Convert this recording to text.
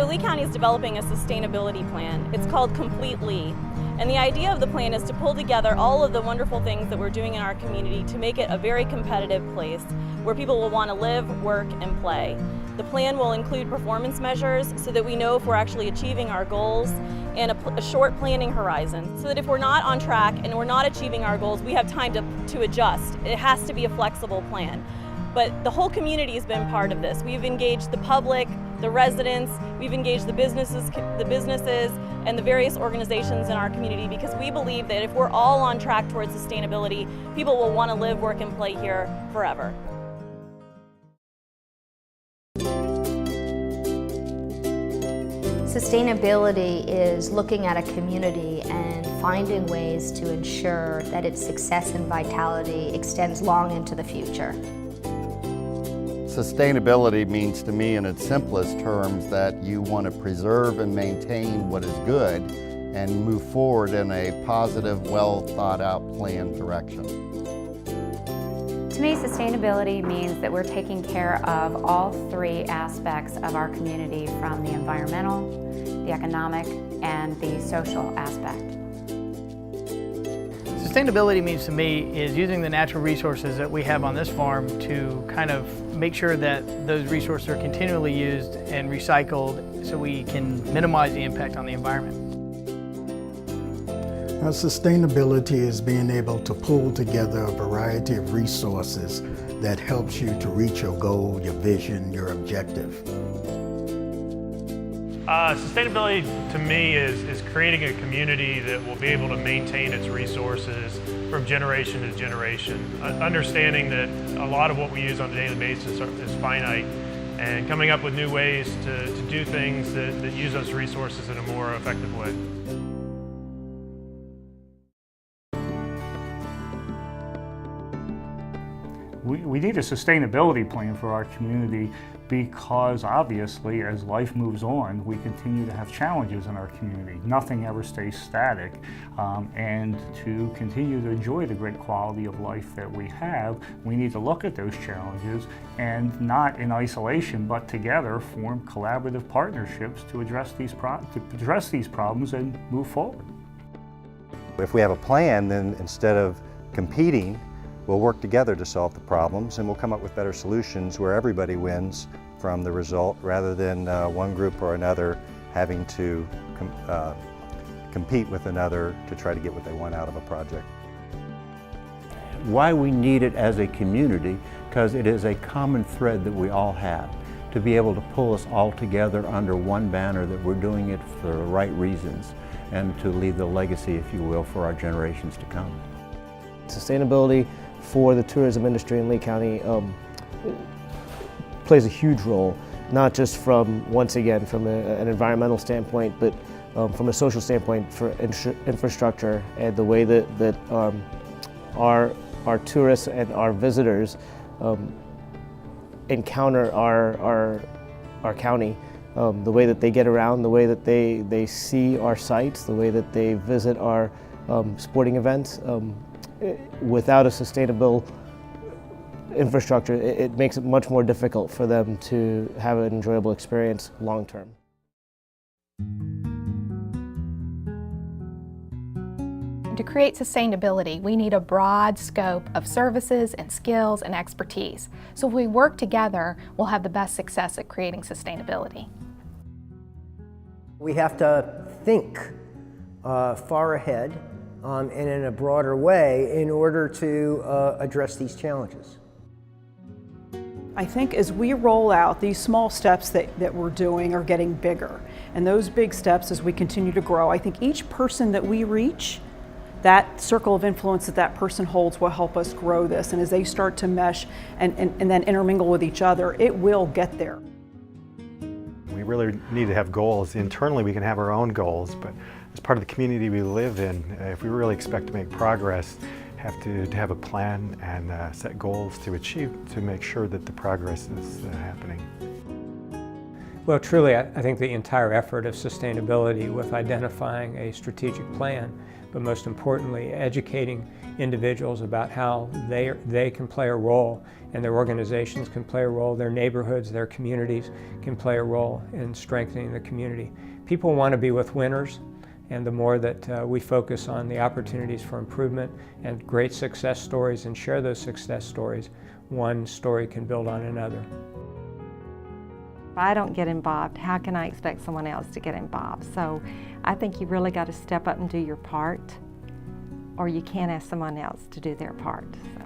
Lee County is developing a sustainability plan. It's called Complete Lee. And the idea of the plan is to pull together all of the wonderful things that we're doing in our community to make it a very competitive place where people will want to live, work, and play. The plan will include performance measures so that we know if we're actually achieving our goals, and a short planning horizon so that if we're not on track and we're not achieving our goals, we have time to adjust. It has to be a flexible plan. But the whole community has been part of this. We've engaged the public, the residents, we've engaged the businesses and the various organizations in our community, because we believe that if we're all on track towards sustainability, people will want to live, work, and play here forever. Sustainability is looking at a community and finding ways to ensure that its success and vitality extends long into the future. Sustainability means to me in its simplest terms that you want to preserve and maintain what is good and move forward in a positive, well thought out planned direction. To me, sustainability means that we're taking care of all three aspects of our community, from the environmental, the economic, and the social aspect. Sustainability means to me is using the natural resources that we have on this farm to kind of make sure that those resources are continually used and recycled so we can minimize the impact on the environment. Sustainability is being able to pull together a variety of resources that helps you to reach your goal, your vision, your objective. Sustainability to me is creating a community that will be able to maintain its resources from generation to generation. Understanding that a lot of what we use on a daily basis is finite, and coming up with new ways to do things that use those resources in a more effective way. We need a sustainability plan for our community because obviously as life moves on, we continue to have challenges in our community. Nothing ever stays static, and to continue to enjoy the great quality of life that we have, we need to look at those challenges and not in isolation but together form collaborative partnerships to address these problems and move forward. If we have a plan, then instead of competing, we'll work together to solve the problems, and we'll come up with better solutions where everybody wins from the result rather than one group or another having to compete with another to try to get what they want out of a project. Why we need it as a community, because it is a common thread that we all have, to be able to pull us all together under one banner that we're doing it for the right reasons and to leave the legacy, if you will, for our generations to come. Sustainability for the tourism industry in Lee County plays a huge role, not just from, once again, from an environmental standpoint, but from a social standpoint for infrastructure and the way that our tourists and our visitors encounter our county, the way that they get around, the way that they see our sites, the way that they visit our sporting events. Without a sustainable infrastructure, it makes it much more difficult for them to have an enjoyable experience long term. To create sustainability, we need a broad scope of services and skills and expertise. So if we work together, we'll have the best success at creating sustainability. We have to think far ahead and in a broader way in order to address these challenges. I think as we roll out, these small steps that we're doing are getting bigger. And those big steps, as we continue to grow, I think each person that we reach, that circle of influence that person holds will help us grow this. And as they start to mesh and then intermingle with each other, it will get there. We really need to have goals. Internally, we can have our own goals, but as part of the community we live in, if we really expect to make progress, have to have a plan and set goals to achieve, to make sure that the progress is happening. Well, truly, I think the entire effort of sustainability with identifying a strategic plan but most importantly, educating individuals about how they can play a role, and their organizations can play a role, their neighborhoods, their communities can play a role in strengthening the community. People want to be with winners, and the more that we focus on the opportunities for improvement and great success stories and share those success stories, one story can build on another. If I don't get involved, how can I expect someone else to get involved? So I think you really got to step up and do your part, or you can't ask someone else to do their part. So.